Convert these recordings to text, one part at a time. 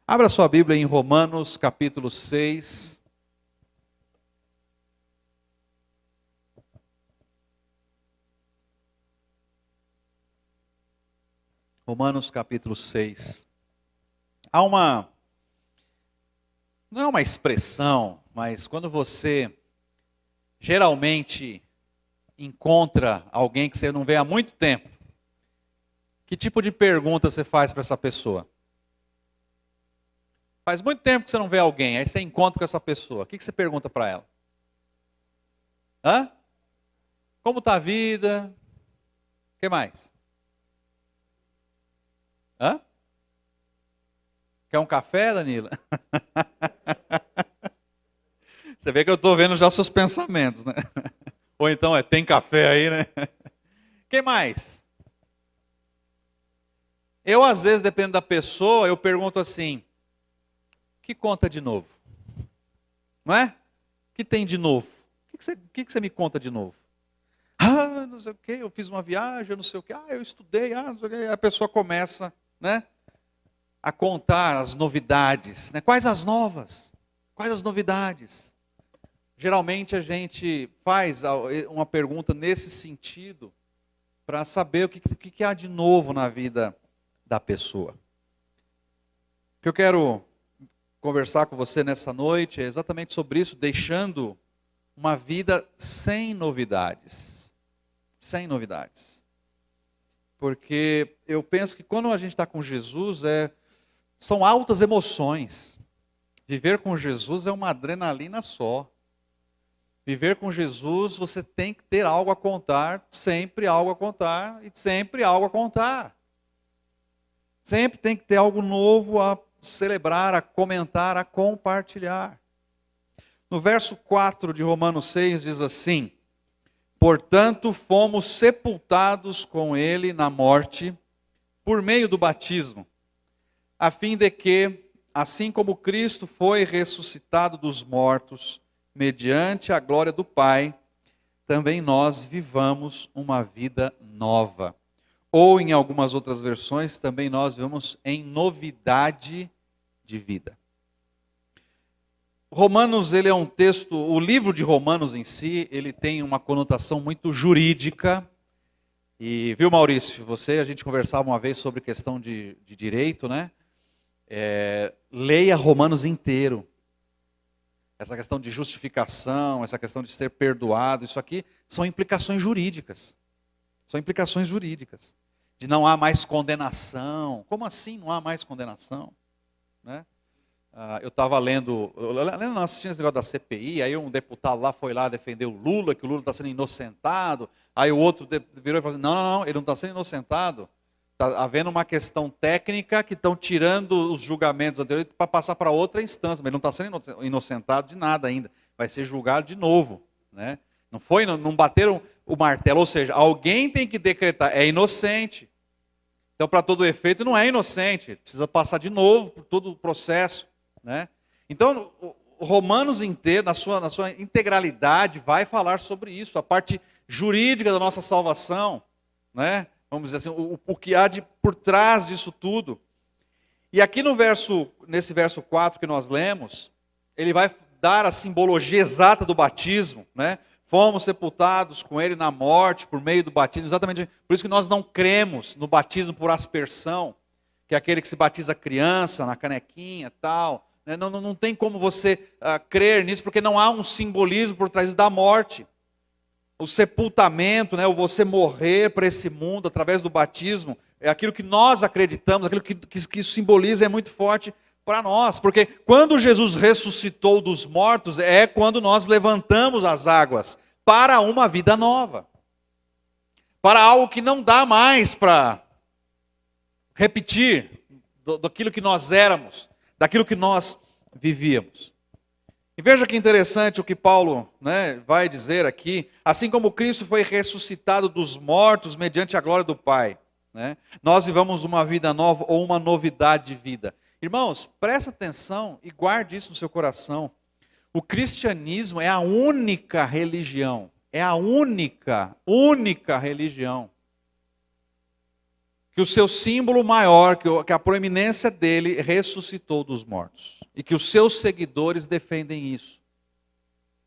Abra sua Bíblia em Romanos capítulo 6. Romanos capítulo 6. Não é uma expressão, mas quando você geralmente encontra alguém que você não vê há muito tempo, que tipo de pergunta você faz para essa pessoa? Faz muito tempo que você não vê alguém, aí você encontra com essa pessoa. O que você pergunta para ela? Hã? Como está a vida? O que mais? Hã? Quer um café, Danila? Você vê que eu estou vendo já os seus pensamentos, né? Ou então tem café aí, né? Quem mais? Eu, às vezes, dependendo da pessoa, eu pergunto assim, que conta de novo? Não é? O que tem de novo? O que você me conta de novo? Ah, não sei o quê, eu fiz uma viagem, não sei o quê, eu estudei, não sei o quê. Aí a pessoa começa, né, a contar as novidades, né? Quais as novas? Quais as novidades? Geralmente a gente faz uma pergunta nesse sentido para saber o que há de novo na vida da pessoa. O que eu quero conversar com você nessa noite é exatamente sobre isso, deixando uma vida sem novidades. Sem novidades. Porque eu penso que quando a gente está com Jesus, são altas emoções. Viver com Jesus é uma adrenalina só. Viver com Jesus, você tem que ter algo a contar, sempre algo a contar e sempre algo a contar. Sempre tem que ter algo novo a celebrar, a comentar, a compartilhar. No verso 4 de Romanos 6 diz assim: portanto, fomos sepultados com ele na morte, por meio do batismo, a fim de que, assim como Cristo foi ressuscitado dos mortos, mediante a glória do Pai, também nós vivamos uma vida nova. Ou, em algumas outras versões, também nós vivamos em novidade de vida. Romanos, ele é um texto, o livro de Romanos em si, ele tem uma conotação muito jurídica. E, viu, Maurício, a gente conversava uma vez sobre questão de direito, né? Leia Romanos inteiro. Essa questão de justificação, essa questão de ser perdoado, isso aqui são implicações jurídicas. São implicações jurídicas. De não há mais condenação. Como assim não há mais condenação? Né? Eu estava lendo, assistindo esse negócio da CPI, aí um deputado lá foi lá defender o Lula, que o Lula está sendo inocentado. Aí o outro virou e falou assim, não, ele não está sendo inocentado. Está havendo uma questão técnica que estão tirando os julgamentos anteriores para passar para outra instância, mas ele não está sendo inocentado de nada ainda. Vai ser julgado de novo. Né? Não bateram o martelo, ou seja, alguém tem que decretar, é inocente. Então, para todo efeito, não é inocente, precisa passar de novo por todo o processo. Né? Então, o Romanos inteiro, na sua integralidade, vai falar sobre isso, a parte jurídica da nossa salvação, né? Vamos dizer assim, o que há por trás disso tudo. E aqui nesse verso 4 que nós lemos, ele vai dar a simbologia exata do batismo, né? Fomos sepultados com ele na morte por meio do batismo, exatamente por isso que nós não cremos no batismo por aspersão, que é aquele que se batiza criança, na canequinha e tal. Né? Não tem como você crer nisso, porque não há um simbolismo por trás da morte. O sepultamento, né, o você morrer para esse mundo através do batismo, é aquilo que nós acreditamos, aquilo que isso simboliza é muito forte para nós. Porque quando Jesus ressuscitou dos mortos, é quando nós levantamos as águas para uma vida nova. Para algo que não dá mais para repetir daquilo que nós éramos, daquilo que nós vivíamos. E veja que interessante o que Paulo, né, vai dizer aqui. Assim como Cristo foi ressuscitado dos mortos mediante a glória do Pai, né, nós vivamos uma vida nova ou uma novidade de vida. Irmãos, presta atenção e guarde isso no seu coração. O cristianismo é a única religião, é a única religião que o seu símbolo maior, que a proeminência dele ressuscitou dos mortos. E que os seus seguidores defendem isso.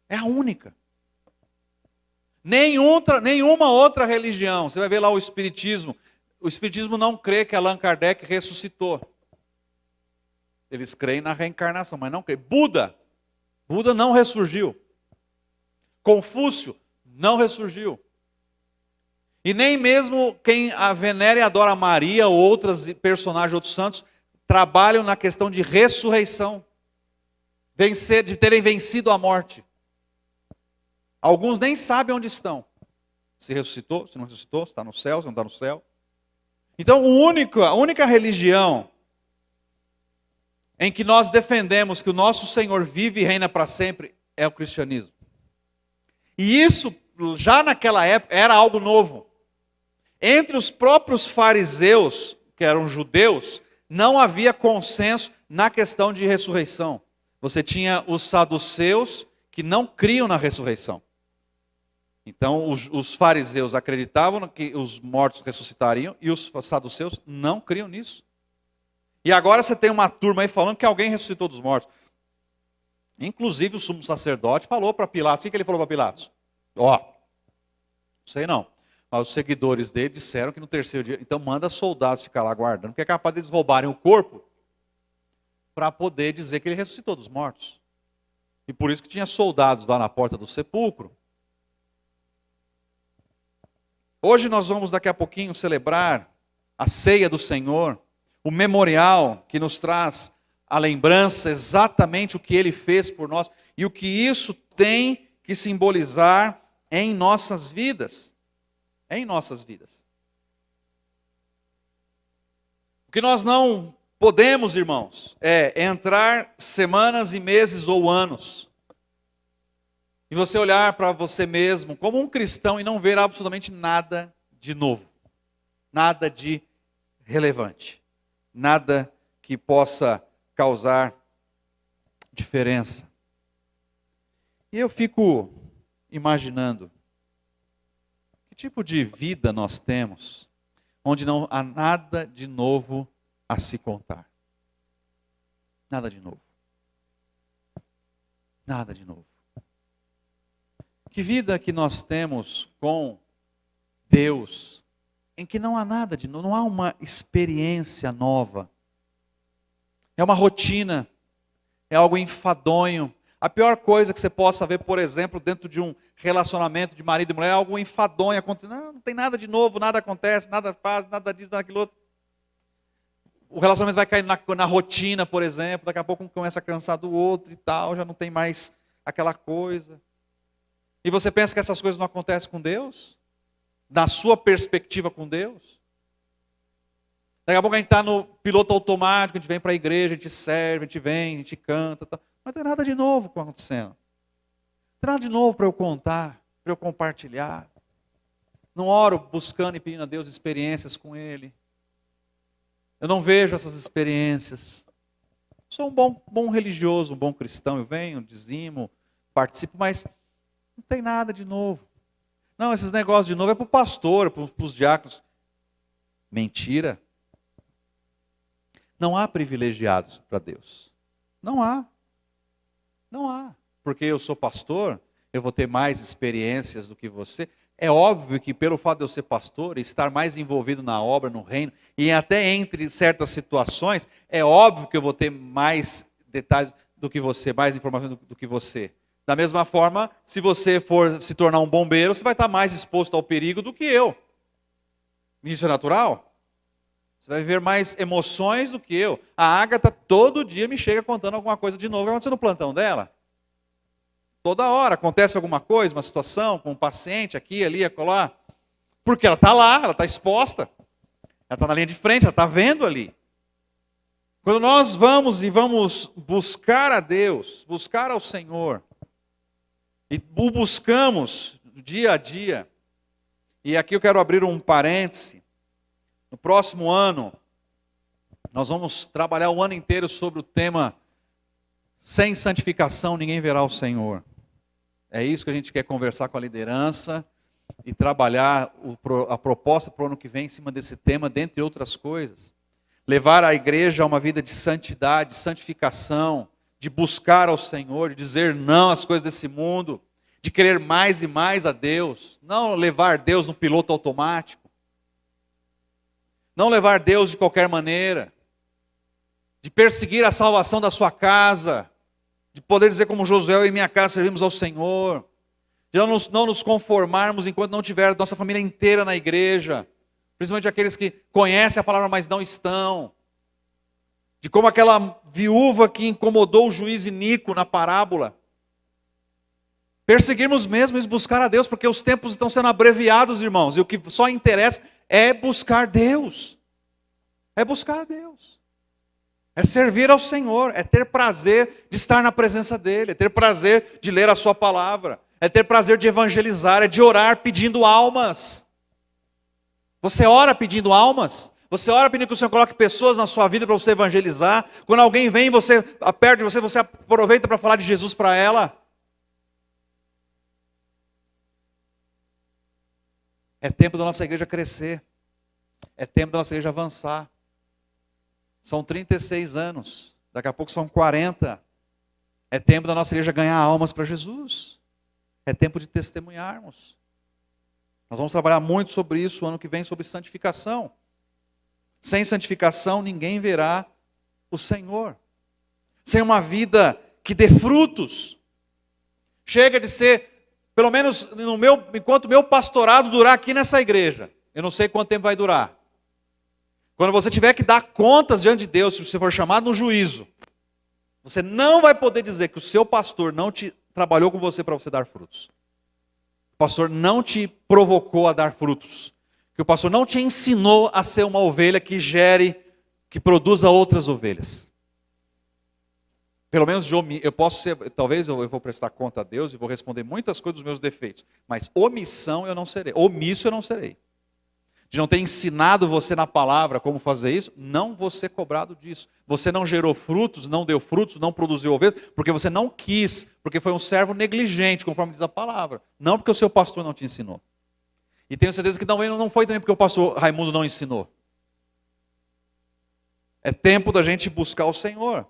É a única. Nenhuma outra religião. Você vai ver lá o Espiritismo. O Espiritismo não crê que Allan Kardec ressuscitou. Eles creem na reencarnação, mas não creem. Buda não ressurgiu. Confúcio não ressurgiu. E nem mesmo quem a venera e adora Maria ou outras personagens, outros santos, trabalham na questão de ressurreição. De terem vencido a morte. Alguns nem sabem onde estão. Se ressuscitou, se não ressuscitou, se está no céu, se não está no céu. Então, a única religião em que nós defendemos que o nosso Senhor vive e reina para sempre é o cristianismo. E isso, já naquela época, era algo novo. Entre os próprios fariseus, que eram judeus, não havia consenso na questão de ressurreição. Você tinha os saduceus que não criam na ressurreição. Então, os fariseus acreditavam que os mortos ressuscitariam e os saduceus não criam nisso. E agora você tem uma turma aí falando que alguém ressuscitou dos mortos. Inclusive o sumo sacerdote falou para Pilatos. O que ele falou para Pilatos? Não sei não. Mas os seguidores dele disseram que no terceiro dia... Então manda soldados ficar lá guardando, porque é capaz deles roubarem o corpo para poder dizer que ele ressuscitou dos mortos. E por isso que tinha soldados lá na porta do sepulcro. Hoje nós vamos daqui a pouquinho celebrar a ceia do Senhor, o memorial que nos traz a lembrança exatamente o que Ele fez por nós e o que isso tem que simbolizar em nossas vidas. Em nossas vidas. O que nós não podemos, irmãos, é entrar semanas e meses ou anos e você olhar para você mesmo como um cristão e não ver absolutamente nada de novo, nada de relevante, nada que possa causar diferença. E eu fico imaginando que tipo de vida nós temos onde não há nada de novo a se contar. Nada de novo. Nada de novo. Que vida que nós temos com Deus, em que não há nada de novo, não há uma experiência nova. É uma rotina, é algo enfadonho. A pior coisa que você possa ver, por exemplo, dentro de um relacionamento de marido e mulher, é algo enfadonho. Não tem nada de novo, nada acontece, nada faz, nada disso, nada aquilo outro. O relacionamento vai cair na rotina, por exemplo, daqui a pouco um começa a cansar do outro e tal, já não tem mais aquela coisa. E você pensa que essas coisas não acontecem com Deus? Na sua perspectiva com Deus? Daqui a pouco a gente está no piloto automático, a gente vem para a igreja, a gente serve, a gente vem, a gente canta. Tal. Mas não tem nada de novo acontecendo. Não tem nada de novo para eu contar, para eu compartilhar. Não oro buscando e pedindo a Deus experiências com Ele. Eu não vejo essas experiências. Sou um bom religioso, um bom cristão. Eu venho, dizimo, participo, mas não tem nada de novo. Não, esses negócios de novo é para o pastor, para os diáconos. Mentira. Não há privilegiados para Deus. Não há. Não há. Porque eu sou pastor, eu vou ter mais experiências do que você. É óbvio que pelo fato de eu ser pastor e estar mais envolvido na obra, no reino, e até entre certas situações, é óbvio que eu vou ter mais detalhes do que você, mais informações do que você. Da mesma forma, se você for se tornar um bombeiro, você vai estar mais exposto ao perigo do que eu. Isso é natural? Você vai viver mais emoções do que eu. A Ágata todo dia me chega contando alguma coisa de novo que aconteceu no plantão dela. Toda hora acontece alguma coisa, uma situação com um paciente aqui, ali, acolá. Porque ela está lá, ela está exposta. Ela está na linha de frente, ela está vendo ali. Quando nós vamos buscar a Deus, buscar ao Senhor, e o buscamos dia a dia, e aqui eu quero abrir um parêntese. No próximo ano, nós vamos trabalhar o ano inteiro sobre o tema sem santificação ninguém verá o Senhor. É isso que a gente quer conversar com a liderança. e trabalhar a proposta para o ano que vem em cima desse tema, dentre outras coisas. Levar a igreja a uma vida de santidade, de santificação, de buscar ao Senhor, de dizer não às coisas desse mundo, de querer mais e mais a Deus, não levar Deus no piloto automático, não levar Deus de qualquer maneira, de perseguir a salvação da sua casa, de poder dizer como Josué, eu e minha casa servimos ao Senhor, de não nos conformarmos enquanto não tiver nossa família inteira na igreja, principalmente aqueles que conhecem a palavra, mas não estão, de como aquela viúva que incomodou o juiz iníquo na parábola, perseguirmos mesmo e buscar a Deus, porque os tempos estão sendo abreviados, irmãos, e o que só interessa é buscar Deus, é buscar a Deus, é servir ao Senhor, é ter prazer de estar na presença dEle, é ter prazer de ler a sua palavra, é ter prazer de evangelizar, é de orar pedindo almas. Você ora pedindo almas? Você ora pedindo que o Senhor coloque pessoas na sua vida para você evangelizar? Quando alguém vem perto de você, você aproveita para falar de Jesus para ela? É tempo da nossa igreja crescer. É tempo da nossa igreja avançar. São 36 anos. Daqui a pouco são 40. É tempo da nossa igreja ganhar almas para Jesus. É tempo de testemunharmos. Nós vamos trabalhar muito sobre isso o ano que vem, sobre santificação. Sem santificação, ninguém verá o Senhor. Sem uma vida que dê frutos. Chega de ser... Pelo menos enquanto o meu pastorado durar aqui nessa igreja. Eu não sei quanto tempo vai durar. Quando você tiver que dar contas diante de Deus, se você for chamado no juízo, você não vai poder dizer que o seu pastor não te trabalhou com você para você dar frutos. O pastor não te provocou a dar frutos. Que o pastor não te ensinou a ser uma ovelha que que produza outras ovelhas. Pelo menos eu posso ser, talvez eu vou prestar conta a Deus e vou responder muitas coisas dos meus defeitos, mas omissão eu não serei, omisso eu não serei. De não ter ensinado você na palavra como fazer isso, não vou ser cobrado disso. Você não gerou frutos, não deu frutos, não produziu ovelhas, porque você não quis, porque foi um servo negligente, conforme diz a palavra. Não porque o seu pastor não te ensinou. E tenho certeza que não foi também porque o pastor Raimundo não ensinou. É tempo da gente buscar o Senhor.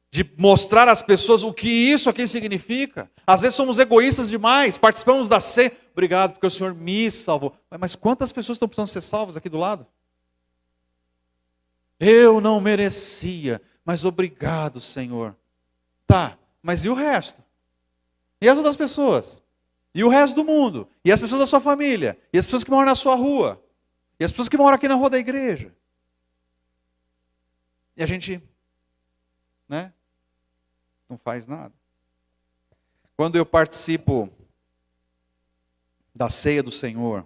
De mostrar às pessoas o que isso aqui significa. Às vezes somos egoístas demais, participamos da ceia. Obrigado porque o Senhor me salvou. Mas quantas pessoas estão precisando ser salvas aqui do lado? Eu não merecia, mas obrigado, Senhor. Tá, mas e o resto? E as outras pessoas? E o resto do mundo? E as pessoas da sua família? E as pessoas que moram na sua rua? E as pessoas que moram aqui na rua da igreja? E a gente, não faz nada. Quando eu participo da ceia do Senhor,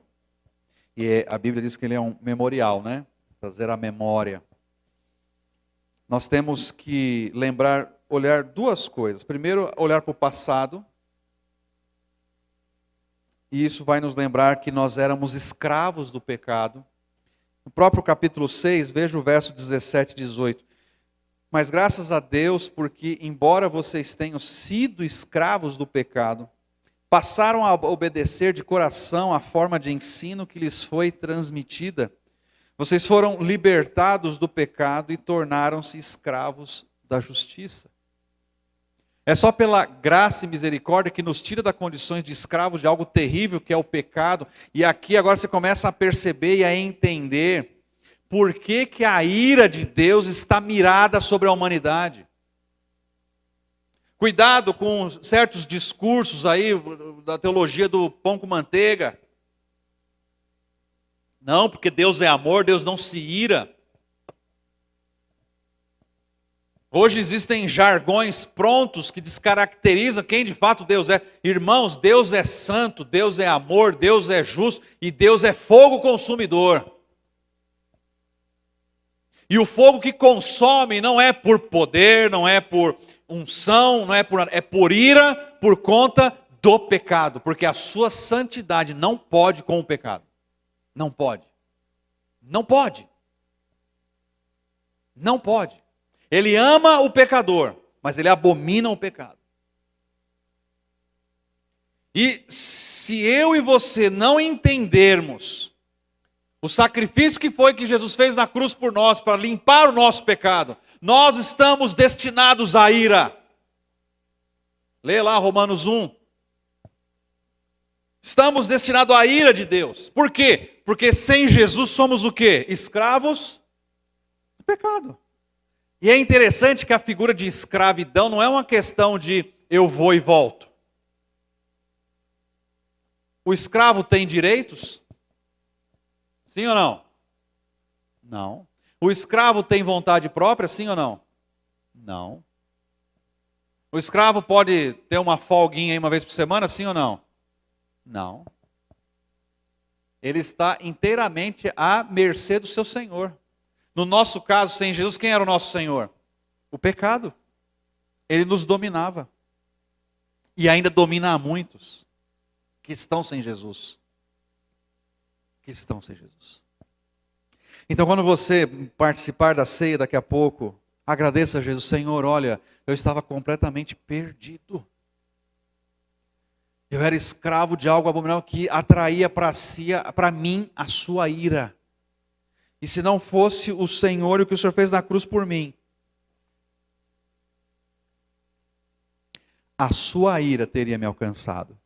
e a Bíblia diz que ele é um memorial, trazer a memória. Nós temos que olhar duas coisas. Primeiro, olhar para o passado. E isso vai nos lembrar que nós éramos escravos do pecado. No próprio capítulo 6, veja o verso 17 e 18. Mas graças a Deus, porque embora vocês tenham sido escravos do pecado, passaram a obedecer de coração a forma de ensino que lhes foi transmitida. Vocês foram libertados do pecado e tornaram-se escravos da justiça. É só pela graça e misericórdia que nos tira das condições de escravos de algo terrível que é o pecado. E aqui agora você começa a perceber e a entender por que que a ira de Deus está mirada sobre a humanidade. Cuidado com certos discursos aí da teologia do pão com manteiga. Não, porque Deus é amor, Deus não se ira. Hoje existem jargões prontos que descaracterizam quem de fato Deus é. Irmãos, Deus é santo, Deus é amor, Deus é justo e Deus é fogo consumidor. E o fogo que consome não é por poder, não é por unção, não é por nada, é por ira por conta do pecado, porque a sua santidade não pode com o pecado. Não pode. Não pode. Não pode. Ele ama o pecador, mas ele abomina o pecado. E se eu e você não entendermos o sacrifício que Jesus fez na cruz por nós, para limpar o nosso pecado, nós estamos destinados à ira. Leia lá Romanos 1. Estamos destinados à ira de Deus. Por quê? Porque sem Jesus somos o quê? Escravos do pecado. E é interessante que a figura de escravidão não é uma questão de eu vou e volto. O escravo tem direitos? Sim ou não? Não. O escravo tem vontade própria? Sim ou não? Não. O escravo pode ter uma folguinha aí uma vez por semana? Sim ou não? Não. Ele está inteiramente à mercê do seu Senhor. No nosso caso, sem Jesus, quem era o nosso Senhor? O pecado. Ele nos dominava. E ainda domina a muitos que estão sem Jesus. Que estão sem Jesus. Então, quando você participar da ceia daqui a pouco, agradeça a Jesus. Senhor, olha, eu estava completamente perdido. Eu era escravo de algo abominável que atraía para mim a sua ira. E se não fosse o Senhor e o que o Senhor fez na cruz por mim, a sua ira teria me alcançado.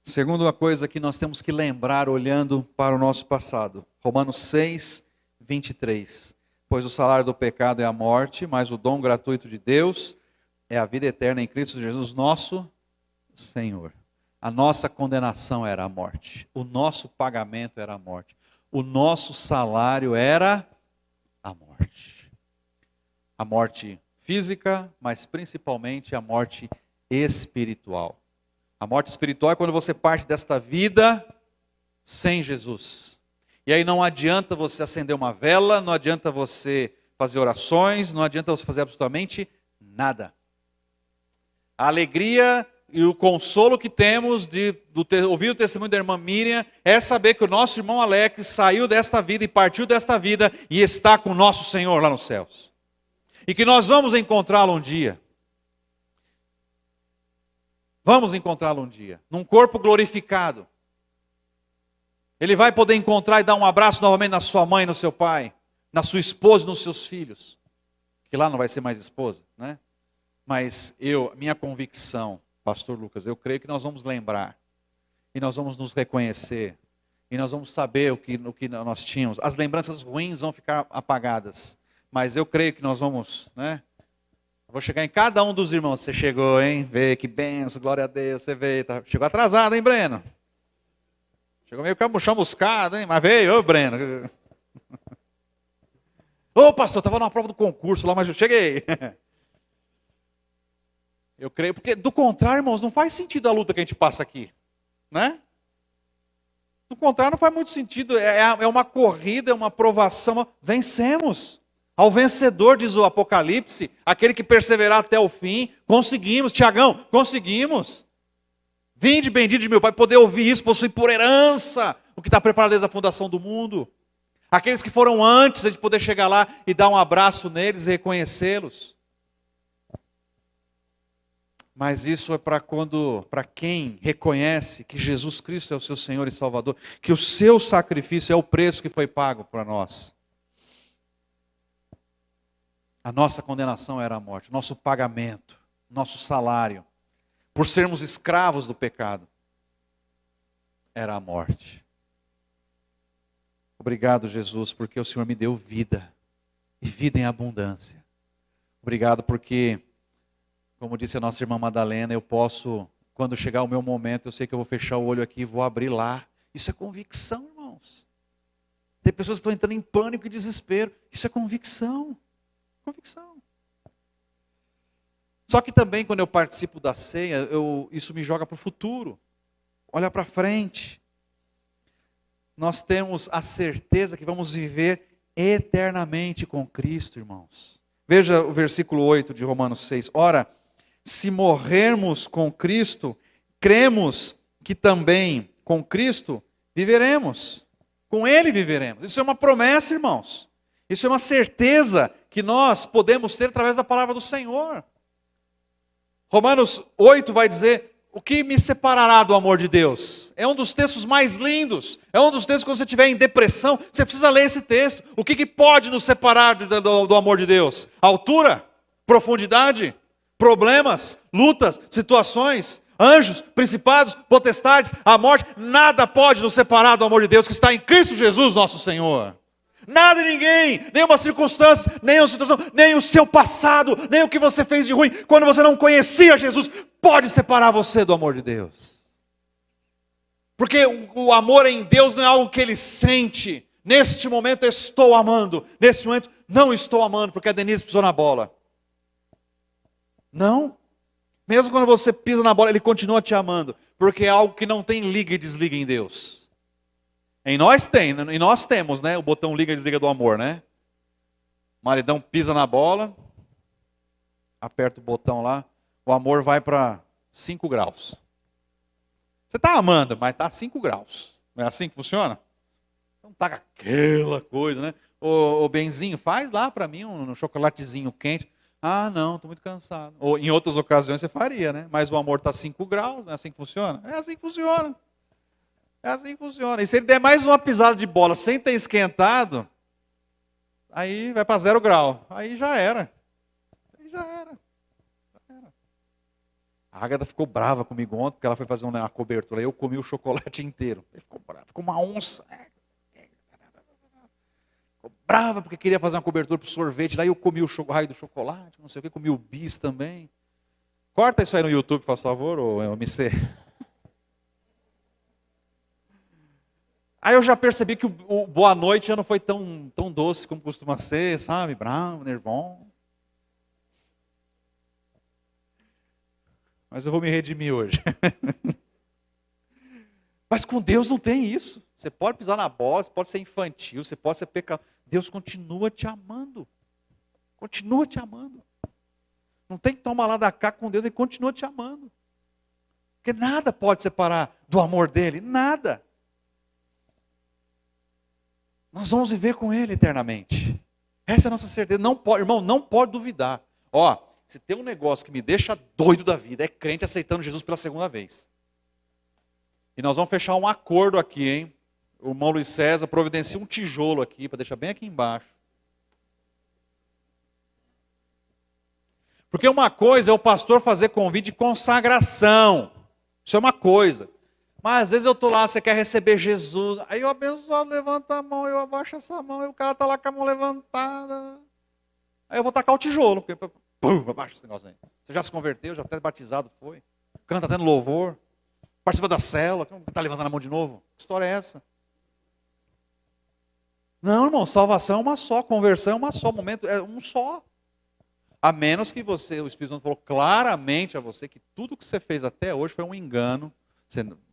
Segunda coisa que nós temos que lembrar olhando para o nosso passado. Romanos 6, 23. Pois o salário do pecado é a morte, mas o dom gratuito de Deus é a vida eterna em Cristo Jesus, nosso Senhor. A nossa condenação era a morte. O nosso pagamento era a morte. O nosso salário era a morte. A morte física, mas principalmente a morte espiritual. A morte espiritual é quando você parte desta vida sem Jesus. E aí não adianta você acender uma vela, não adianta você fazer orações, não adianta você fazer absolutamente nada. A alegria e o consolo que temos de ouvir o testemunho da irmã Miriam é saber que o nosso irmão Alex saiu desta vida e partiu desta vida e está com o nosso Senhor lá nos céus. E que nós vamos encontrá-lo um dia. Vamos encontrá-lo um dia, num corpo glorificado. Ele vai poder encontrar e dar um abraço novamente na sua mãe, no seu pai, na sua esposa e nos seus filhos. Que lá não vai ser mais esposa, né? Mas minha convicção, pastor Lucas, eu creio que nós vamos lembrar. E nós vamos nos reconhecer. E nós vamos saber o que nós tínhamos. As lembranças ruins vão ficar apagadas. Mas eu creio que nós vamos, né? Vou chegar em cada um dos irmãos. Você chegou, hein? Vê que benção, glória a Deus, você veio. Tá? Chegou atrasado, hein, Breno? Chegou meio chamuscado, hein? Mas veio, ô Breno. Ô pastor, estava numa prova do concurso lá, mas eu cheguei. Eu creio, porque do contrário, irmãos, não faz sentido a luta que a gente passa aqui. Né? Do contrário, não faz muito sentido. É uma corrida, é uma provação. Vencemos. Ao vencedor, diz o Apocalipse, aquele que perseverar até o fim, conseguimos. Tiagão, conseguimos. Vinde bendito de meu Pai, poder ouvir isso, possuir por herança o que está preparado desde a fundação do mundo. Aqueles que foram antes, a gente poder chegar lá e dar um abraço neles e reconhecê-los. Mas isso é para quem reconhece que Jesus Cristo é o seu Senhor e Salvador, que o seu sacrifício é o preço que foi pago para nós. A nossa condenação era a morte, nosso pagamento, nosso salário, por sermos escravos do pecado, era a morte. Obrigado, Jesus, porque o Senhor me deu vida, e vida em abundância. Obrigado porque, como disse a nossa irmã Madalena, eu posso, quando chegar o meu momento, eu sei que eu vou fechar o olho aqui e vou abrir lá. Isso é convicção, irmãos. Tem pessoas que estão entrando em pânico e desespero. Isso é convicção. Convicção. Só que também quando eu participo da ceia, isso me joga para o futuro. Olha para frente. Nós temos a certeza que vamos viver eternamente com Cristo, irmãos. Veja o versículo 8 de Romanos 6. Ora, se morrermos com Cristo, cremos que também com Cristo viveremos. Com Ele viveremos. Isso é uma promessa, irmãos. Isso é uma certeza que nós podemos ter através da palavra do Senhor. Romanos 8 vai dizer, o que me separará do amor de Deus? É um dos textos mais lindos. É um dos textos que quando você estiver em depressão, você precisa ler esse texto. O que pode nos separar do amor de Deus? Altura? Profundidade? Problemas? Lutas? Situações? Anjos? Principados? Potestades? A morte? Nada pode nos separar do amor de Deus que está em Cristo Jesus nosso Senhor. Nada e ninguém, nenhuma circunstância, nenhuma situação, nem o seu passado, nem o que você fez de ruim, quando você não conhecia Jesus, pode separar você do amor de Deus. Porque o amor em Deus não é algo que ele sente. Neste momento eu estou amando, neste momento não estou amando, porque a Denise pisou na bola. Não. Mesmo quando você pisa na bola, ele continua te amando, porque é algo que não tem liga e desliga em Deus. Em nós temos, né, o botão liga e desliga do amor, né? O maridão pisa na bola, aperta o botão lá, o amor vai para 5 graus. Você está amando, mas está a 5 graus. Não é assim que funciona? Não está aquela coisa, né? Ô Benzinho, faz lá para mim um chocolatezinho quente. Ah, não, estou muito cansado. Ou em outras ocasiões você faria, né? Mas o amor está a 5 graus, não é assim que funciona? É assim que funciona. É assim que funciona. E se ele der mais uma pisada de bola sem ter esquentado, aí vai para 0 grau. Aí já era. Aí já era. A Agatha ficou brava comigo ontem, porque ela foi fazer uma cobertura. Eu comi o chocolate inteiro. Ele ficou bravo, ficou uma onça. Ficou brava porque queria fazer uma cobertura para o sorvete. Daí eu comi o raio do chocolate, não sei o que, comi o bis também. Corta isso aí no YouTube, por favor, ô MC. Aí eu já percebi que o boa noite já não foi tão doce como costuma ser, sabe? Bravo, nervoso. Mas eu vou me redimir hoje. Mas com Deus não tem isso. Você pode pisar na bola, você pode ser infantil, você pode ser pecador. Deus continua te amando. Continua te amando. Não tem que tomar lá da cá com Deus, Ele continua te amando. Porque nada pode separar do amor dEle, nada. Nós vamos viver com Ele eternamente. Essa é a nossa certeza. Não pode, irmão, não pode duvidar. Ó, se tem um negócio que me deixa doido da vida, é crente aceitando Jesus pela segunda vez. E nós vamos fechar um acordo aqui, hein? O irmão Luiz César providencia um tijolo aqui, para deixar bem aqui embaixo. Porque uma coisa é o pastor fazer convite de consagração. Isso é uma coisa. Mas às vezes eu estou lá, você quer receber Jesus. Aí o abençoado levanta a mão, eu abaixo essa mão, e o cara está lá com a mão levantada. Aí eu vou tacar o tijolo, porque pum, abaixa esse negócio aí. Você já se converteu, já até batizado foi. Canta até no louvor. Participa da célula. Está levantando a mão de novo? Que história é essa? Não, irmão, salvação é uma só, conversão é uma só, momento é um só. A menos que você, o Espírito Santo falou claramente a você que tudo que você fez até hoje foi um engano.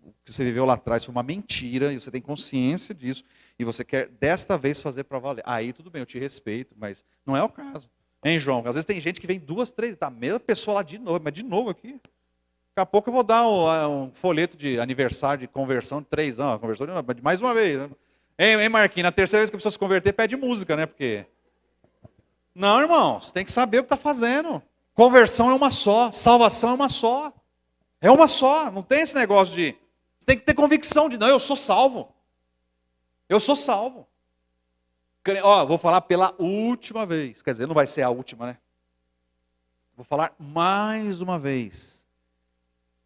O que você viveu lá atrás foi uma mentira, e você tem consciência disso, e você quer desta vez fazer para valer. Aí tudo bem, eu te respeito, mas não é o caso. Hein, João? Às vezes tem gente que vem 2, 3, tá a mesma pessoa lá de novo, mas de novo aqui. Daqui a pouco eu vou dar um folheto de aniversário de conversão de 3 anos, conversão de mais uma vez. Né? Hein, Marquinhos? Na terceira vez que a pessoa se converter, pede música, né? Porque... Não, irmão, você tem que saber o que está fazendo. Conversão é uma só, salvação é uma só. É uma só, não tem esse negócio de... Você tem que ter convicção de, não, eu sou salvo. Eu sou salvo. Ó, vou falar pela última vez. Quer dizer, não vai ser a última, né? Vou falar mais uma vez.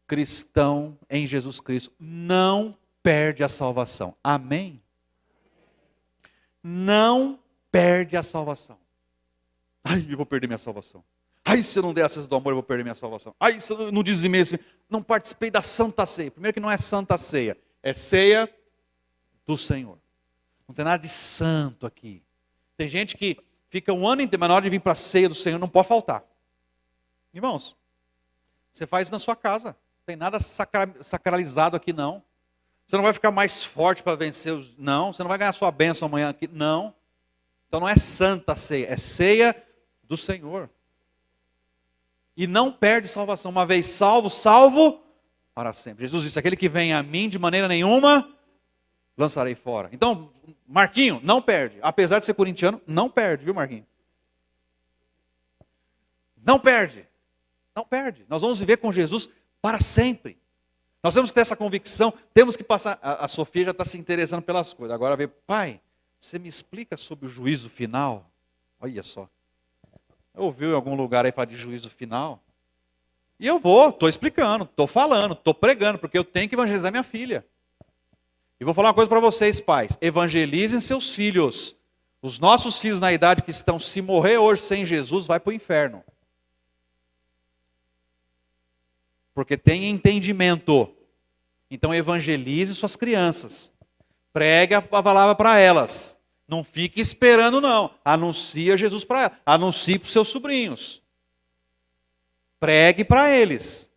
Cristão em Jesus Cristo não perde a salvação. Amém? Não perde a salvação. Ai, eu vou perder minha salvação. Ai, se eu não der acesso do amor, eu vou perder minha salvação. Ai, se eu não dizimei, não participei da Santa Ceia. Primeiro que não é Santa Ceia, é ceia do Senhor. Não tem nada de santo aqui. Tem gente que fica um ano inteiro, mas na hora de vir para a ceia do Senhor, não pode faltar. Irmãos, você faz isso na sua casa. Não tem nada sacralizado aqui, não. Você não vai ficar mais forte para vencer os... Não, você não vai ganhar sua bênção amanhã aqui. Não. Então não é Santa Ceia, é ceia do Senhor. E não perde salvação. Uma vez salvo, salvo para sempre. Jesus disse, aquele que vem a mim de maneira nenhuma, lançarei fora. Então, Marquinho, não perde. Apesar de ser corintiano, não perde, viu, Marquinho? Não perde. Não perde. Nós vamos viver com Jesus para sempre. Nós temos que ter essa convicção, temos que passar. A Sofia já está se interessando pelas coisas. Agora vê, pai, você me explica sobre o juízo final? Olha só. Eu ouvi em algum lugar aí falar de juízo final. E eu estou explicando, estou falando, estou pregando, porque eu tenho que evangelizar minha filha. E vou falar uma coisa para vocês, pais. Evangelizem seus filhos. Os nossos filhos na idade que estão, se morrer hoje sem Jesus, vai para o inferno. Porque tem entendimento. Então evangelize suas crianças. Pregue a palavra para elas. Não fique esperando não. Anuncie Jesus para elas. Anuncie para os seus sobrinhos. Pregue para eles.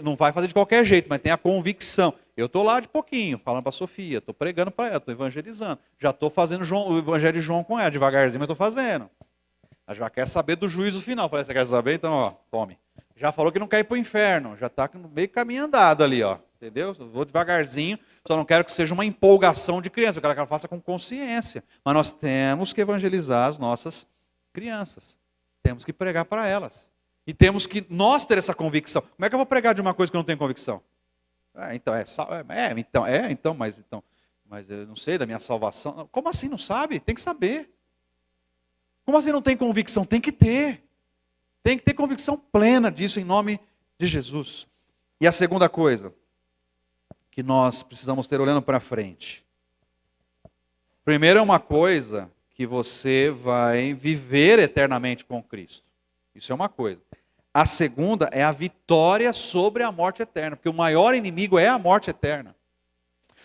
Não vai fazer de qualquer jeito, mas tenha convicção. Eu estou lá de pouquinho, falando para a Sofia. Estou pregando para ela, estou evangelizando. Já estou fazendo o evangelho de João com ela. Devagarzinho, mas estou fazendo. Ela já quer saber do juízo final. Falei, você quer saber? Então, ó, tome. Já falou que não quer ir para o inferno. Já está no meio caminho andado ali, ó. Entendeu? Eu vou devagarzinho. Só não quero que seja uma empolgação de criança. Eu quero que ela faça com consciência. Mas nós temos que evangelizar as nossas crianças. Temos que pregar para elas. E temos que nós ter essa convicção. Como é que eu vou pregar de uma coisa que eu não tenho convicção? Mas eu não sei da minha salvação. Como assim não sabe? Tem que saber. Como assim não tem convicção? Tem que ter. Tem que ter convicção plena disso em nome de Jesus. E a segunda coisa que nós precisamos ter olhando para frente. Primeiro é uma coisa que você vai viver eternamente com Cristo. Isso é uma coisa. A segunda é a vitória sobre a morte eterna. Porque o maior inimigo é a morte eterna.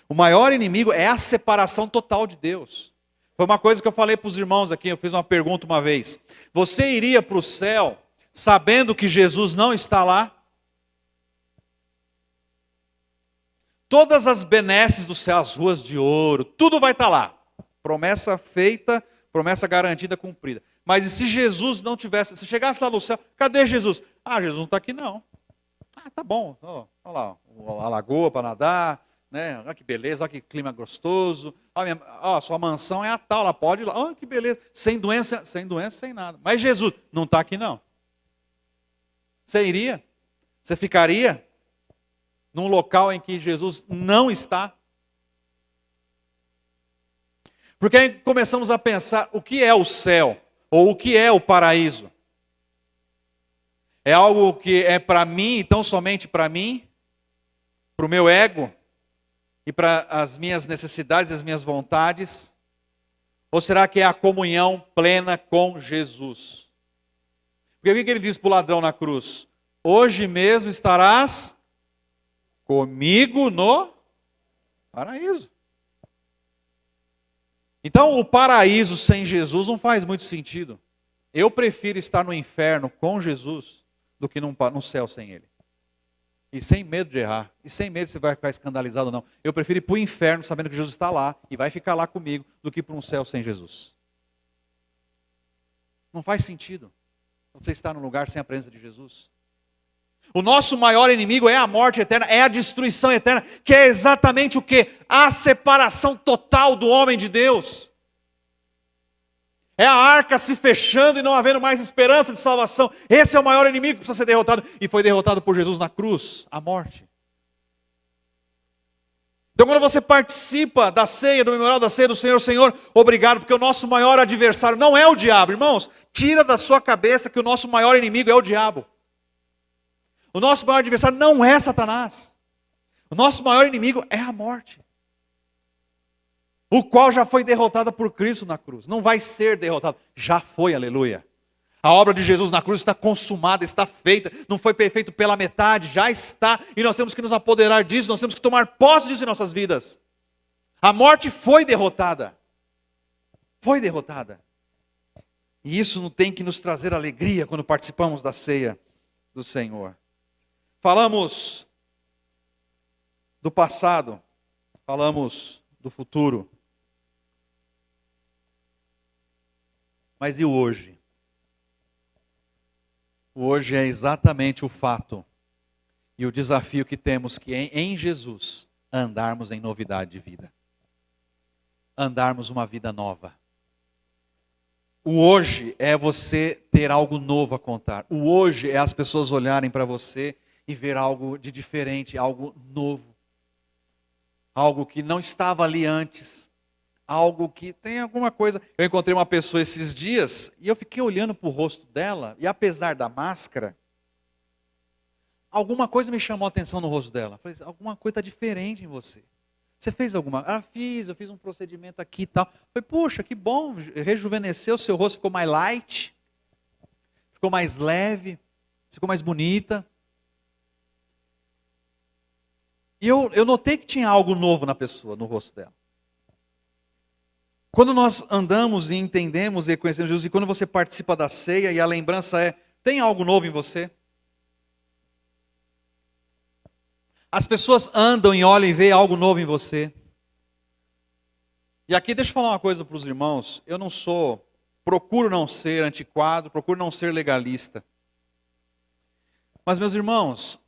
O maior inimigo é a separação total de Deus. Foi uma coisa que eu falei para os irmãos aqui, eu fiz uma pergunta uma vez. Você iria para o céu sabendo que Jesus não está lá? Todas as benesses do céu, as ruas de ouro, tudo vai estar lá. Promessa feita, promessa garantida, cumprida. Mas e se Jesus não tivesse, se chegasse lá no céu, cadê Jesus? Ah, Jesus não está aqui não. Ah, tá bom, olha lá, a lagoa para nadar, né? Olha que beleza, olha que clima gostoso. Olha, sua mansão é a tal, ela pode ir lá, olha que beleza. Sem doença, sem nada. Mas Jesus não está aqui não. Você iria? Você ficaria num local em que Jesus não está? Porque aí começamos a pensar, o que é o céu? Ou o que é o paraíso? É algo que é para mim, então somente para mim? Para o meu ego? E para as minhas necessidades, as minhas vontades? Ou será que é a comunhão plena com Jesus? Porque o que ele diz para o ladrão na cruz? Hoje mesmo estarás comigo no paraíso. Então, o paraíso sem Jesus não faz muito sentido. Eu prefiro estar no inferno com Jesus do que no céu sem Ele. E sem medo de errar. E sem medo de você vai ficar escandalizado ou não. Eu prefiro ir para o inferno sabendo que Jesus está lá e vai ficar lá comigo do que para um céu sem Jesus. Não faz sentido você estar num lugar sem a presença de Jesus. O nosso maior inimigo é a morte eterna, é a destruição eterna, que é exatamente o quê? A separação total do homem de Deus. É a arca se fechando e não havendo mais esperança de salvação. Esse é o maior inimigo que precisa ser derrotado. E foi derrotado por Jesus na cruz, a morte. Então quando você participa da ceia, do memorial da ceia do Senhor, obrigado, porque o nosso maior adversário não é o diabo. Irmãos, tira da sua cabeça que o nosso maior inimigo é o diabo. O nosso maior adversário não é Satanás. O nosso maior inimigo é a morte. O qual já foi derrotado por Cristo na cruz. Não vai ser derrotado. Já foi, aleluia. A obra de Jesus na cruz está consumada, está feita. Não foi feito pela metade, já está. E nós temos que nos apoderar disso, nós temos que tomar posse disso em nossas vidas. A morte foi derrotada. Foi derrotada. E isso não tem que nos trazer alegria quando participamos da ceia do Senhor. Falamos do passado, falamos do futuro. Mas e o hoje? O hoje é exatamente o fato e o desafio que temos que em Jesus andarmos em novidade de vida. Andarmos uma vida nova. O hoje é você ter algo novo a contar. O hoje é as pessoas olharem para você e ver algo de diferente, algo novo. Algo que não estava ali antes. Algo que tem alguma coisa. Eu encontrei uma pessoa esses dias e eu fiquei olhando para o rosto dela, e apesar da máscara, alguma coisa me chamou a atenção no rosto dela. Falei, alguma coisa está diferente em você. Você fez alguma? Ah, eu fiz um procedimento aqui e tal. Falei, puxa, que bom, rejuvenesceu, seu rosto ficou mais light, ficou mais leve, ficou mais bonita. E eu notei que tinha algo novo na pessoa, no rosto dela. Quando nós andamos e entendemos e conhecemos Jesus, e quando você participa da ceia e a lembrança é, tem algo novo em você? As pessoas andam e olham e veem algo novo em você. E aqui deixa eu falar uma coisa para os irmãos. Eu não sou, procuro não ser antiquado, procuro não ser legalista. Mas meus irmãos,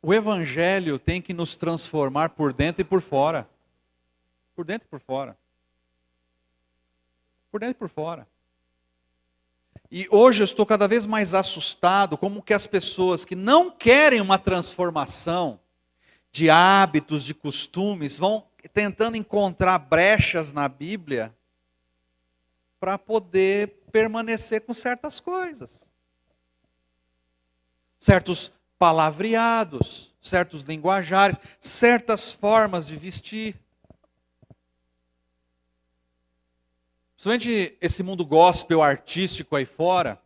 o evangelho tem que nos transformar por dentro e por fora. Por dentro e por fora. Por dentro e por fora. E hoje eu estou cada vez mais assustado como que as pessoas que não querem uma transformação de hábitos, de costumes, vão tentando encontrar brechas na Bíblia para poder permanecer com certas coisas. Certos palavreados, certos linguajares, certas formas de vestir. Principalmente esse mundo gospel artístico aí fora,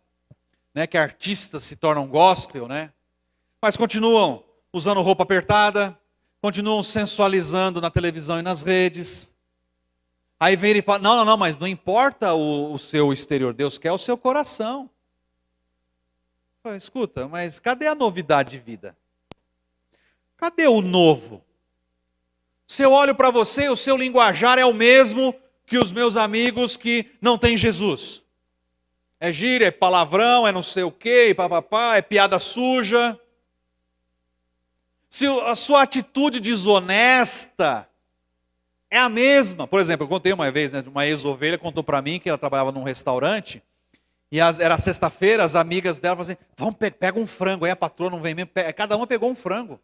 né, que artistas se tornam gospel, né? Mas continuam usando roupa apertada, continuam sensualizando na televisão e nas redes. Aí vem ele e fala, não, mas não importa o seu exterior, Deus quer o seu coração. Fala, escuta, mas cadê a novidade de vida? Cadê o novo? Se eu olho para você, o seu linguajar é o mesmo que os meus amigos que não têm Jesus. É gíria, é palavrão, é não sei o quê, papapá, é piada suja. Se a sua atitude desonesta é a mesma. Por exemplo, eu contei uma vez, né, uma ex-ovelha contou para mim que ela trabalhava num restaurante, e era sexta-feira, as amigas dela falaram assim, vamos, pega um frango, aí a patroa não vem mesmo, cada uma pegou um frango.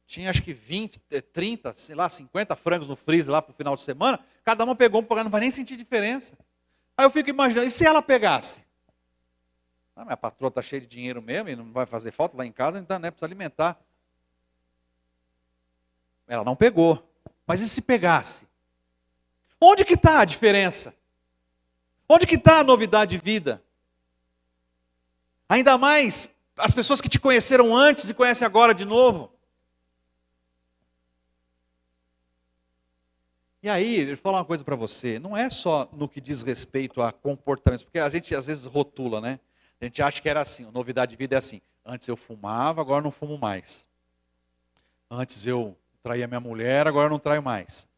Tinha acho que 20, 30, sei lá, 50 frangos no freezer lá para o final de semana. Cada uma pegou um, não vai nem sentir diferença. Aí eu fico imaginando, e se ela pegasse? Ah, minha patroa está cheia de dinheiro mesmo e não vai fazer falta lá em casa, então né, precisa alimentar. Ela não pegou. Mas e se pegasse? Onde que está a diferença? Onde que está a novidade de vida? Ainda mais as pessoas que te conheceram antes e conhecem agora de novo. E aí, eu vou falar uma coisa para você, não é só no que diz respeito a comportamentos, porque a gente às vezes rotula, né? A gente acha que era assim, a novidade de vida é assim, antes eu fumava, agora não fumo mais. Antes eu traía minha mulher, agora não traio mais.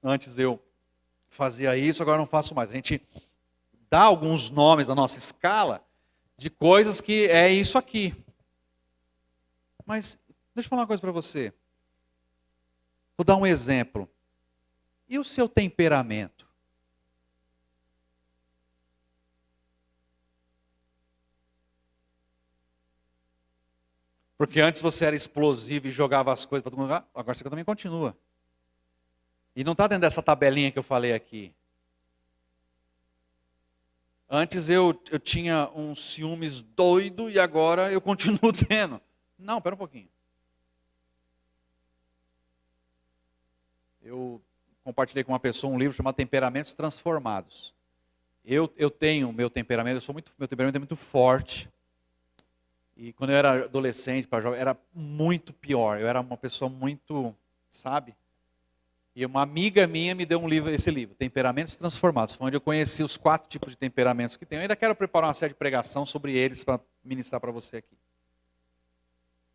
Antes eu fazia isso, agora não faço mais. A gente dá alguns nomes na nossa escala de coisas que é isso aqui. Mas, deixa eu falar uma coisa para você. Vou dar um exemplo. E o seu temperamento? Porque antes você era explosivo e jogava as coisas para todo mundo, agora você também continua. E não está dentro dessa tabelinha que eu falei aqui. Antes eu tinha uns ciúmes doido e agora eu continuo tendo. Não, espera um pouquinho. Eu compartilhei com uma pessoa um livro chamado Temperamentos Transformados. Eu tenho meu temperamento, meu temperamento é muito forte. E quando eu era adolescente, para jovem, era muito pior. Eu era uma pessoa muito, sabe? E uma amiga minha me deu esse livro, Temperamentos Transformados. Foi onde eu conheci os 4 tipos de temperamentos que tem. Eu ainda quero preparar uma série de pregação sobre eles para ministrar para você aqui.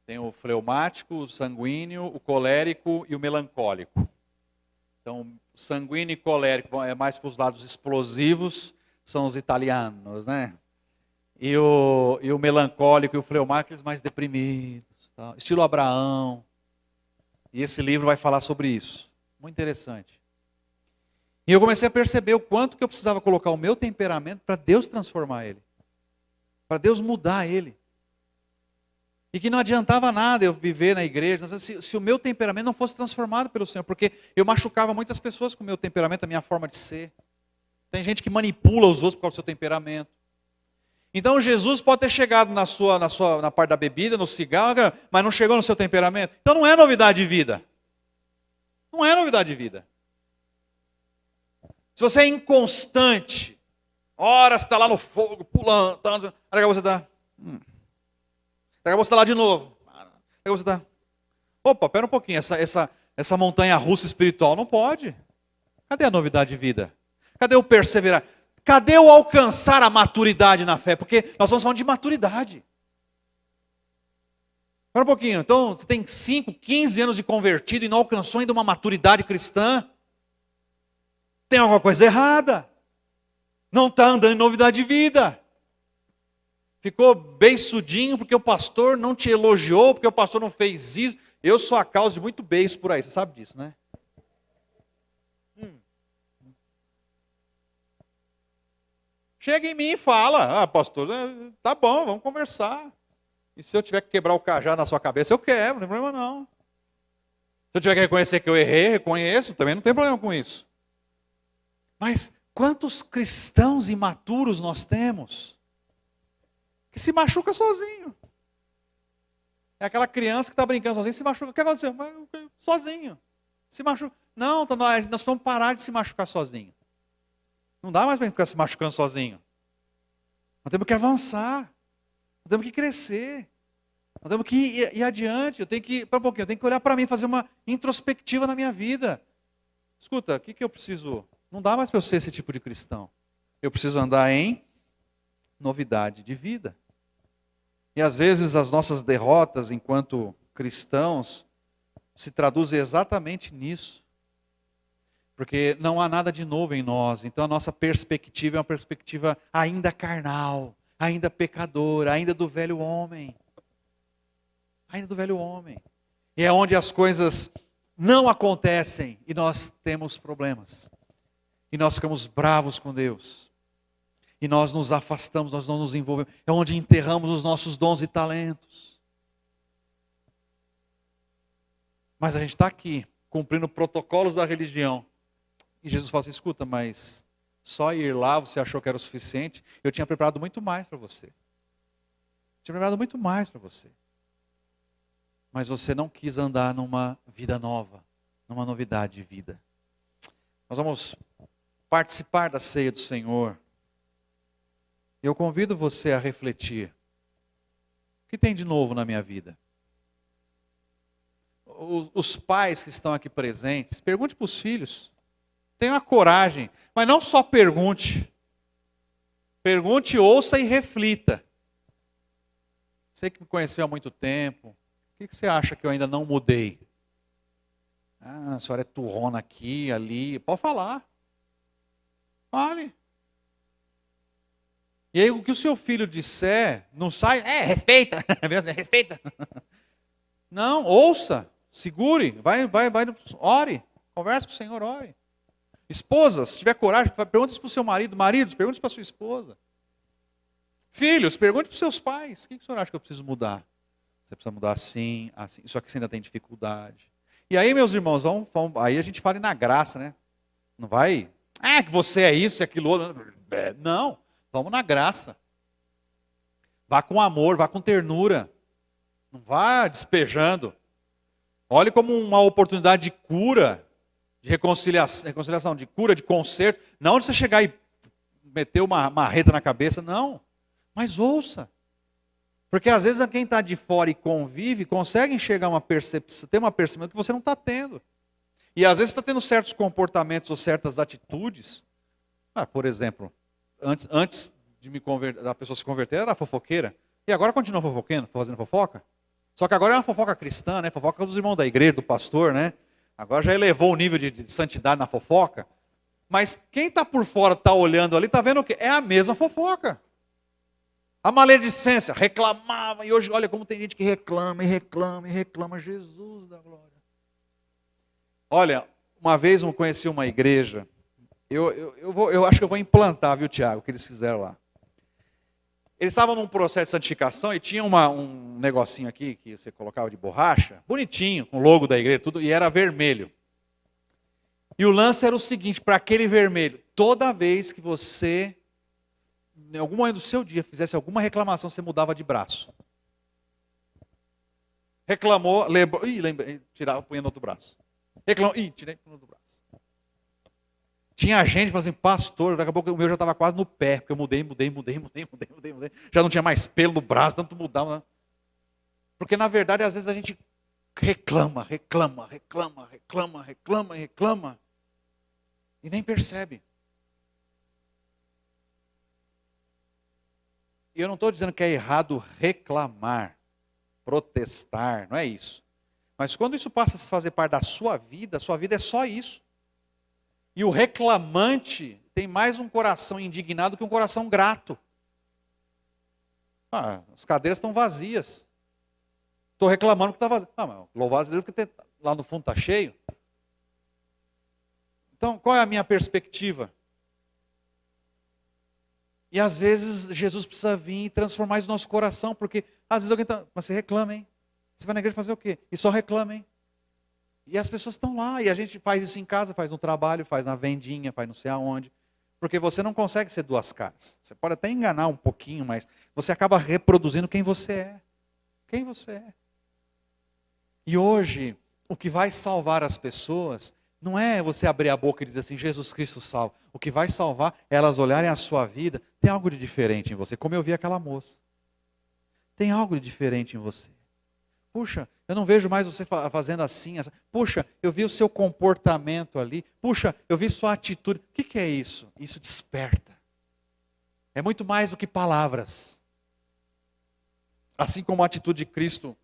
Tem o fleumático, o sanguíneo, o colérico e o melancólico. Então, sanguíneo e colérico é mais para os lados explosivos, são os italianos, né? E o melancólico e o fleumático, eles mais deprimidos, tá? Estilo Abraão. E esse livro vai falar sobre isso. Muito interessante. E eu comecei a perceber o quanto que eu precisava colocar o meu temperamento para Deus transformar ele. Para Deus mudar ele. E que não adiantava nada eu viver na igreja se o meu temperamento não fosse transformado pelo Senhor. Porque eu machucava muitas pessoas com o meu temperamento, a minha forma de ser. Tem gente que manipula os outros por causa do seu temperamento. Então Jesus pode ter chegado na parte da bebida, no cigarro, mas não chegou no seu temperamento. Então não é novidade de vida. Não é novidade de vida. Se você é inconstante, ora você está lá no fogo, pulando, daqui a pouco você está... Daqui a pouco você está lá de novo. Daqui a pouco você está... Opa, pera um pouquinho, essa montanha russa espiritual não pode. Cadê a novidade de vida? Cadê o perseverar? Cadê o alcançar a maturidade na fé? Porque nós estamos falando de maturidade. Espera um pouquinho, então você tem 5, 15 anos de convertido e não alcançou ainda uma maturidade cristã? Tem alguma coisa errada. Não está andando em novidade de vida. Ficou beiçudinho porque o pastor não te elogiou, porque o pastor não fez isso. Eu sou a causa de muito beiço por aí, você sabe disso, né? Chega em mim e fala, pastor, tá bom, vamos conversar. E se eu tiver que quebrar o cajado na sua cabeça, eu quebro, não tem problema não. Se eu tiver que reconhecer que eu errei, reconheço, também não tem problema com isso. Mas quantos cristãos imaturos nós temos que se machuca sozinho? É aquela criança que está brincando sozinho, se machuca. O que aconteceu? Sozinho. Se machuca. Não, nós vamos parar de se machucar sozinho. Não dá mais para ficar se machucando sozinho. Nós temos que avançar. Nós temos que crescer. Nós temos que ir adiante. Eu tenho que olhar para mim, fazer uma introspectiva na minha vida. Escuta, o que eu preciso? Não dá mais para eu ser esse tipo de cristão. Eu preciso andar em novidade de vida. E às vezes as nossas derrotas enquanto cristãos se traduzem exatamente nisso. Porque não há nada de novo em nós. Então a nossa perspectiva é uma perspectiva ainda carnal, ainda pecadora, ainda do velho homem. Ainda do velho homem. E é onde as coisas não acontecem e nós temos problemas. E nós ficamos bravos com Deus. E nós nos afastamos, nós não nos envolvemos. É onde enterramos os nossos dons e talentos. Mas a gente está aqui, cumprindo protocolos da religião. E Jesus fala assim, escuta, mas só ir lá você achou que era o suficiente? Eu tinha preparado muito mais para você. Tinha preparado muito mais para você. Mas você não quis andar numa vida nova, numa novidade de vida. Nós vamos participar da ceia do Senhor. Eu convido você a refletir. O que tem de novo na minha vida? Os pais que estão aqui presentes, pergunte para os filhos. Tenha uma coragem, mas não só pergunte. Pergunte, ouça e reflita. Você que me conheceu há muito tempo, o que você acha que eu ainda não mudei? A senhora é turrona aqui, ali. Pode falar. Fale. E aí o que o seu filho disser, não sai, respeita. Respeita. Não, ouça, segure, vai, ore. Converse com o Senhor, ore. Esposas, se tiver coragem, pergunte para o seu marido. Maridos, pergunte para a sua esposa. Filhos, pergunte para os seus pais. O que o senhor acha que eu preciso mudar? Você precisa mudar assim, assim. Só que você ainda tem dificuldade. E aí, meus irmãos, aí a gente fala na graça, né? Não vai, que você é isso e aquilo outro. Não, vamos na graça. Vá com amor, vá com ternura. Não vá despejando. Olhe como uma oportunidade de cura. De reconciliação, de cura, de conserto. Não de você chegar e meter uma marreta na cabeça, não. Mas ouça. Porque às vezes quem está de fora e convive, consegue enxergar uma percepção, ter uma percepção que você não está tendo. E às vezes está tendo certos comportamentos ou certas atitudes. Por exemplo, antes da pessoa se converter, era fofoqueira. E agora continua fazendo fofoca. Só que agora é uma fofoca cristã, né? Fofoca dos irmãos da igreja, do pastor, né? Agora já elevou o nível de santidade na fofoca. Mas quem está por fora, está olhando ali, está vendo o quê? É a mesma fofoca. A maledicência, reclamava. E hoje, olha como tem gente que reclama, e reclama, e reclama. Jesus da glória. Olha, uma vez eu conheci uma igreja, Eu acho que eu vou implantar, viu, Tiago, o que eles fizeram lá. Eles estavam num processo de santificação e tinha um negocinho aqui que você colocava de borracha, bonitinho, com o logo da igreja, tudo, e era vermelho. E o lance era o seguinte, para aquele vermelho, toda vez que você, em algum momento do seu dia, fizesse alguma reclamação, você mudava de braço. Reclamou, lembrou, tirava, punha no outro braço. Reclamou, tirei no outro braço. Tinha gente que falava assim, pastor, daqui a pouco o meu já estava quase no pé, porque eu mudei. Já não tinha mais pelo no braço, tanto mudava. Né? Porque na verdade, às vezes a gente reclama. E nem percebe. E eu não estou dizendo que é errado reclamar, protestar, não é isso. Mas quando isso passa a fazer parte da sua vida é só isso. E o reclamante tem mais um coração indignado que um coração grato. As cadeiras estão vazias. Estou reclamando que está vazio. Mas louvado a Deus que lá no fundo está cheio. Então, qual é a minha perspectiva? E às vezes Jesus precisa vir e transformar isso no nosso coração, porque às vezes alguém está, mas você reclama, hein? Você vai na igreja fazer o quê? E só reclama, hein? E as pessoas estão lá, e a gente faz isso em casa, faz no trabalho, faz na vendinha, faz não sei aonde. Porque você não consegue ser duas caras. Você pode até enganar um pouquinho, mas você acaba reproduzindo quem você é. Quem você é. E hoje, o que vai salvar as pessoas não é você abrir a boca e dizer assim, Jesus Cristo salva. O que vai salvar é elas olharem a sua vida, tem algo de diferente em você, como eu vi aquela moça. Tem algo de diferente em você. Puxa, eu não vejo mais você fazendo assim. Puxa, eu vi o seu comportamento ali. Puxa, eu vi sua atitude. O que é isso? Isso desperta. É muito mais do que palavras. Assim como a atitude de Cristo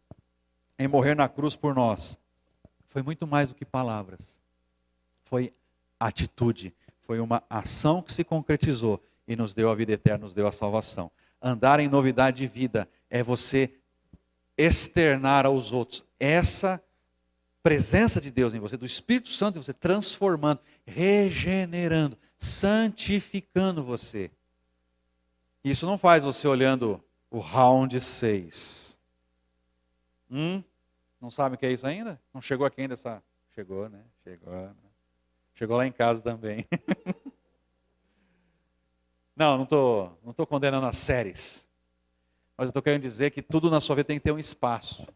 em morrer na cruz por nós, foi muito mais do que palavras. Foi atitude. Foi uma ação que se concretizou e nos deu a vida eterna, nos deu a salvação. Andar em novidade de vida é você externar aos outros essa presença de Deus em você, do Espírito Santo em você, transformando, regenerando, santificando você. Isso não faz você olhando o round 6. Não sabe o que é isso ainda? Não chegou aqui ainda essa... Chegou, né? Chegou lá em casa também. Não estou condenando as séries. Mas eu estou querendo dizer que tudo na sua vida tem que ter um espaço.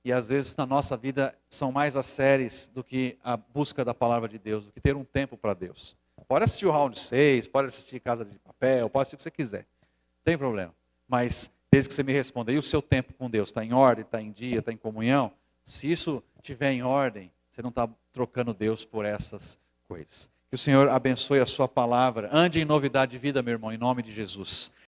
E às vezes na nossa vida são mais as séries do que a busca da palavra de Deus, do que ter um tempo para Deus. Pode assistir o Round 6, pode assistir Casa de Papel, pode assistir o que você quiser. Não tem problema. Mas desde que você me responda, e o seu tempo com Deus? Está em ordem, está em dia, está em comunhão? Se isso estiver em ordem, você não está trocando Deus por essas coisas. Que o Senhor abençoe a sua palavra. Ande em novidade de vida, meu irmão, em nome de Jesus.